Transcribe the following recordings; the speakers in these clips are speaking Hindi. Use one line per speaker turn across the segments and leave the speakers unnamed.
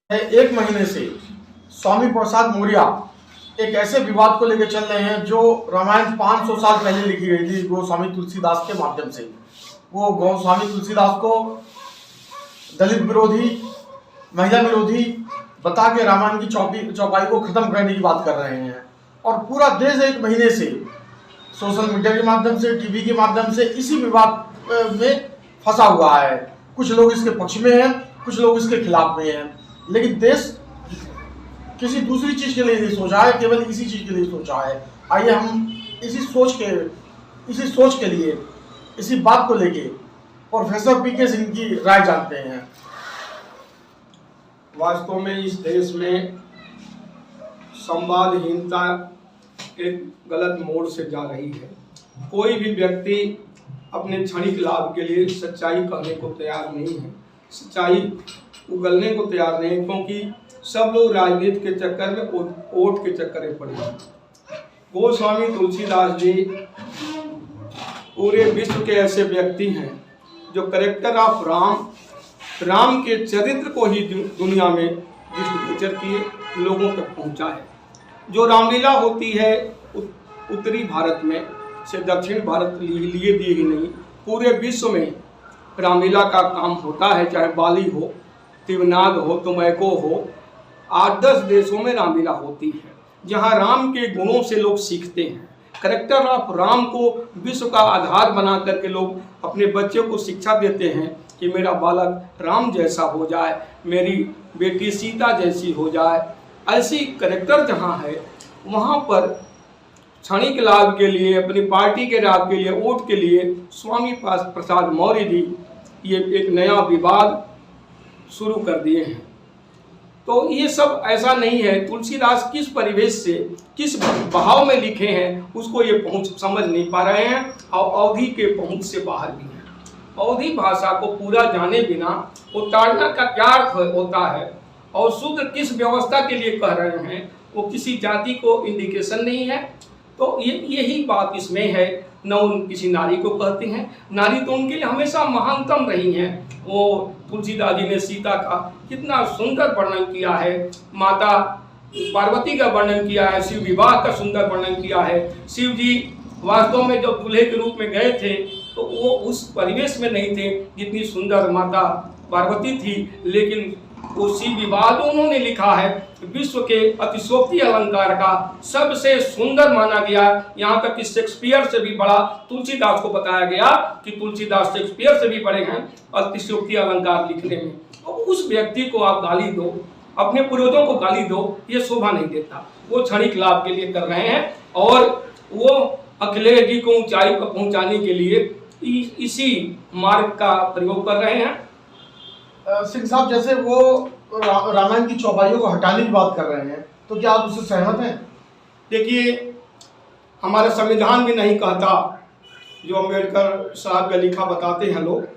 एक महीने से स्वामी प्रसाद मौर्य एक ऐसे विवाद को लेकर चल रहे हैं जो रामायण 500 साल पहले लिखी गई थी गोस्वामी तुलसीदास के माध्यम से। वो गोस्वामी तुलसीदास को दलित विरोधी, महिला विरोधी बता के रामायण की चौपाई को खत्म करने की बात कर रहे हैं। और पूरा देश एक महीने से सोशल मीडिया के माध्यम से, टीवी के माध्यम से इसी विवाद में फंसा हुआ है। कुछ लोग इसके पक्ष में हैं, कुछ लोग इसके खिलाफ में हैं, लेकिन देश किसी दूसरी चीज के लिए नहीं सोचा है, केवल इसी चीज के लिए सोचा है। आइए हम इसी सोच के लिए, इसी बात को लेके प्रोफेसर पीके सिंह की राय जानते हैं।
वास्तव में इस देश में संवादहीनता एक गलत मोड़ से जा रही है। कोई भी व्यक्ति अपने क्षणिक लाभ के लिए सच्चाई कहने को तैयार नहीं है, सच्चाई उगलने को तैयार नहीं, क्योंकि सब लोग राजनीति के चक्कर में, वोट के चक्कर में पड़े हैं। गोस्वामी तुलसीदास जी पूरे विश्व के ऐसे व्यक्ति हैं जो कैरेक्टर ऑफ राम के चरित्र को ही दुनिया में दृष्टिगोचर किए, लोगों तक पहुंचा है। जो रामलीला होती है उत्तरी भारत में से दक्षिण भारत लिए दिए ही नहीं, पूरे विश्व में रामलीला का काम होता है। चाहे बाली हो, तिवनाग हो, तुमैको हो, 8-10 देशों में रामलीला होती है, जहां राम के गुणों से लोग सीखते हैं। कैरेक्टर ऑफ राम को विश्व का आधार बना करके लोग अपने बच्चों को शिक्षा देते हैं कि मेरा बालक राम जैसा हो जाए, मेरी बेटी सीता जैसी हो जाए। ऐसी कैरेक्टर जहां है, वहां पर क्षणिक लाभ के लिए, अपनी पार्टी के लाभ के लिए, वोट के लिए स्वामी प्रसाद मौर्य जी ये एक नया विवाद शुरू कर दिए हैं। तो ये सब ऐसा नहीं है। तुलसीदास किस परिवेश से, किस बहाव में लिखे हैं, उसको ये पहुंच समझ नहीं पा रहे हैं और अवधि के पहुंच से बाहर भी हैं। अवधि भाषा को पूरा जाने बिना उतारना का क्या अर्थ होता है और शूद्र किस व्यवस्था के लिए कह रहे हैं, वो किसी जाति को इंडिकेशन नहीं है। तो यही बात इसमें है। न उन किसी नारी को कहते हैं, नारी तो उनके लिए हमेशा महानतम रही हैं। वो तुलसीदास जी ने सीता का कितना सुंदर वर्णन किया है, माता पार्वती का वर्णन किया है, शिव विवाह का सुंदर वर्णन किया है। शिव जी वास्तव में जब दूल्हे के रूप में गए थे तो वो उस परिवेश में नहीं थे जितनी सुंदर माता पार्वती थी, लेकिन उसी विवाद उन्होंने लिखा है। विश्व के अतिशोक्ति अलंकार का सबसे सुंदर माना गया। यहाँ तक कि शेक्सपियर से भी बड़ा तुलसीदास को बताया गया कि तुलसीदास शेक्सपियर से भी बड़े हैं अतिशोक्ति अलंकार लिखने में। और उस व्यक्ति को आप गाली दो, अपने पूर्वजों को गाली दो, ये शोभा नहीं देता। वो क्षणिक लाभ के लिए कर रहे हैं और वो अखिलेश जी को ऊंचाई पर पहुंचाने के लिए इसी मार्ग का प्रयोग कर रहे हैं।
सिंह साहब, जैसे वो रामायण की चौपाइयों को हटाने की बात कर रहे हैं, तो क्या आप उससे सहमत हैं?
देखिए, हमारा संविधान भी नहीं कहता, जो अम्बेडकर साहब का लिखा बताते हैं लोग,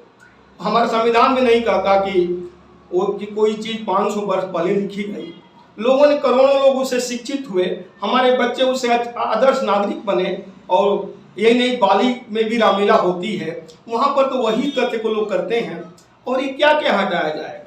हमारा संविधान भी नहीं कहता कि कोई चीज़ 500 वर्ष पहले लिखी गई। लोगों ने, करोड़ों लोग उससे शिक्षित हुए, हमारे बच्चे उससे आदर्श नागरिक बने। और ये नहीं, बाली में भी रामलीला होती है, वहाँ पर तो वही तथ्य को लोग करते हैं। और ये क्या क्या हटाया जाएगा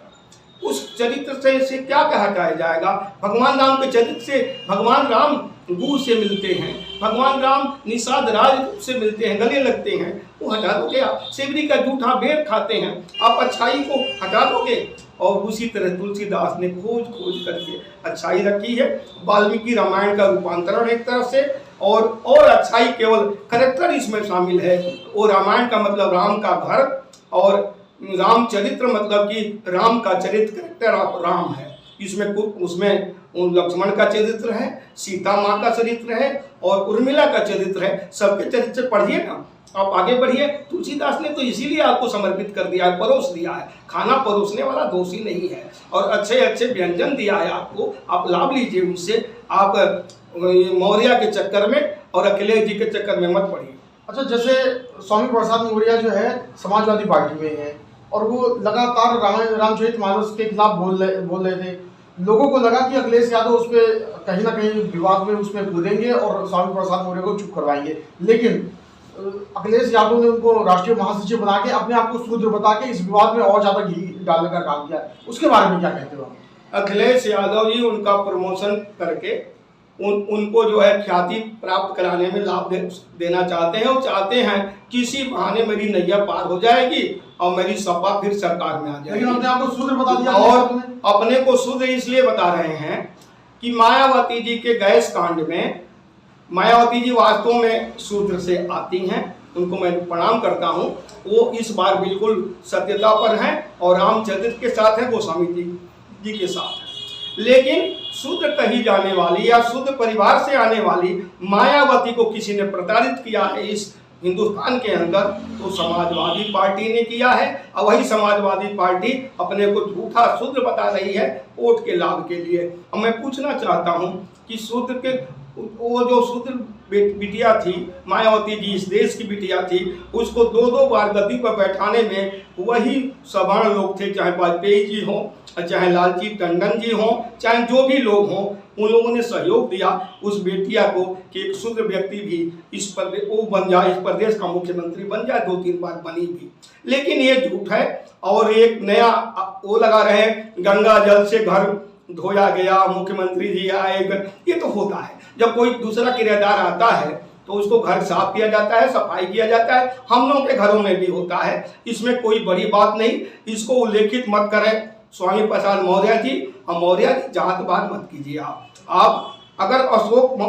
उस चरित्र से क्या क्या हटाया जाएगा? भगवान राम के चरित्र से भगवान राम गुरु से मिलते हैं, भगवान राम निषाद राज से मिलते हैं, गले लगते हैं, वो हटा दोगे आप? सेवरी का जूठा बेर खाते हैं, आप अच्छाई को हटा दोगे? और उसी तरह तुलसीदास ने खोज करके अच्छाई रखी है। वाल्मीकि रामायण का रूपांतरण एक तरह से, और अच्छाई केवल कैरेक्टर इसमें शामिल है। वो रामायण का मतलब राम का घर, और रामचरित्र मतलब कि राम का चरित्र, कैरेक्टर ऑफ राम है। उसमें लक्ष्मण का चरित्र है, सीता माँ का चरित्र है और उर्मिला का चरित्र है। सबके चरित्र पढ़िए ना, आप आगे बढ़िए। तुलसीदास ने तो इसीलिए आपको समर्पित कर दिया है, परोस दिया है। खाना परोसने वाला दोषी नहीं है, और अच्छे अच्छे व्यंजन दिया है आपको, आप लाभ लीजिए उनसे। आप मौर्य के चक्कर में और अखिलेश जी के चक्कर में मत पड़िए।
अच्छा, जैसे स्वामी प्रसाद मौर्य जो है समाजवादी पार्टी में है और वो लगातार रामचरितमानस के खिलाफ बोल रहे थे। लोगों को लगा कि अखिलेश यादव उस पर कहीं ना कहीं विवाद में उसमें कूदेंगे और स्वामी प्रसाद मौर्य को चुप करवाएंगे, लेकिन अखिलेश यादव ने उनको राष्ट्रीय महासचिव बना के अपने आप को शूद्र बता के इस विवाद में और ज्यादा घी डालने का काम किया। उसके बारे में क्या कहते हो?
अखिलेश यादव जी उनका प्रमोशन करके उनको जो है ख्याति प्राप्त कराने में लाभ देना चाहते हैं और चाहते हैं किसी बहाने मेरी नैया पार हो जाएगी और मेरी सपा फिर सरकार में आ जाएगी।
लेकिन अपने आप को शूद्र बता दिया
और अपने को शूद्र इसलिए बता रहे हैं कि मायावती जी के गैस कांड में मायावती जी वास्तव में शूद्र से आती हैं, उनको मैं प्रणाम करता हूं। वो इस बार बिल्कुल सत्यता पर हैं और रामचंद्र के साथ हैं, गोस्वामी जी के साथ हैं। लेकिन शूद्र कही जाने वाली या शूद्र परिवार से आने वाली मायावती को किसी ने प्रताड़ित किया है इस हिंदुस्तान के अंदर, तो समाजवादी पार्टी ने किया है। और वही समाजवादी पार्टी अपने को झूठा शूद्र बता रही है वोट के लाभ के लिए। अब मैं पूछना चाहता हूं कि शूद्र के वो जो शूद्र बिटिया थी मायावती जी, इस देश की बिटिया थी, उसको 2-2 बार गद्दी पर बैठाने में वही सवर्ण लोग थे, चाहे वाजपेयी जी हों, चाहे लालजी टंडन जी हों, चाहे जो भी लोग हों, उन लोगों ने सहयोग दिया उस बेटिया को कि एक शूद्र व्यक्ति भी इस प्रदेश का मुख्यमंत्री बन जाए। 2-3 बार बनी भी, लेकिन ये झूठ है। और एक नया वो लगा रहे गंगा जल से घर धोया गया, मुख्यमंत्री जी आए, ये तो होता है। जब कोई दूसरा किराएदार आता है तो उसको घर साफ किया जाता है, सफाई किया जाता है, हम लोगों के घरों में भी होता है, इसमें कोई बड़ी बात नहीं। इसको उल्लेखित मत करें स्वामी प्रसाद मौर्य जी और मौर्य जी, जातवाद मत कीजिए। आप अगर अशोक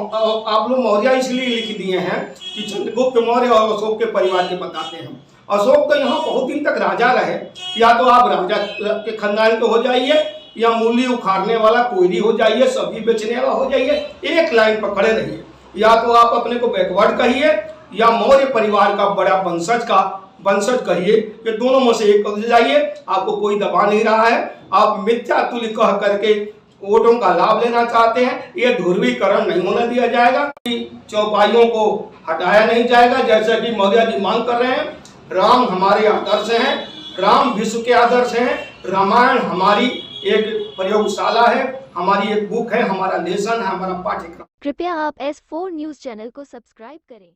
आप लोग मौर्य इसलिए लिख दिए हैं कि चंद्रगुप्त मौर्य और अशोक के परिवार के बताते हैं। अशोक तो यहाँ बहुत दिन तक राजा रहे, या तो आप राजा के खानदान के हो जाइए या मूली उखाड़ने वाला कोयली हो जाइए, सब्जी बेचने वाला हो जाइए, एक लाइन पर खड़े रहिए। या तो आप अपने को बैकवर्ड कहिए या मौर्य परिवार का बड़ा वंशज कहिए, कि दोनों में से एक कर जाइए। आपको कोई दबा नहीं रहा है। आप मिथ्या तुल्य कह करके वोटों का लाभ लेना चाहते हैं, ये ध्रुवीकरण नहीं होने दिया जाएगा। चौपाइयों को हटाया नहीं जाएगा जैसा कि मौर्य जी मांग कर रहे हैं। राम हमारे आदर्श हैं, राम विश्व के आदर्श हैं। रामायण हमारी एक प्रयोगशाला है, हमारी एक बुक है, हमारा लेसन है, हमारा पाठ्यक्रम।
कृपया आप S4 न्यूज़ चैनल को सब्सक्राइब करें।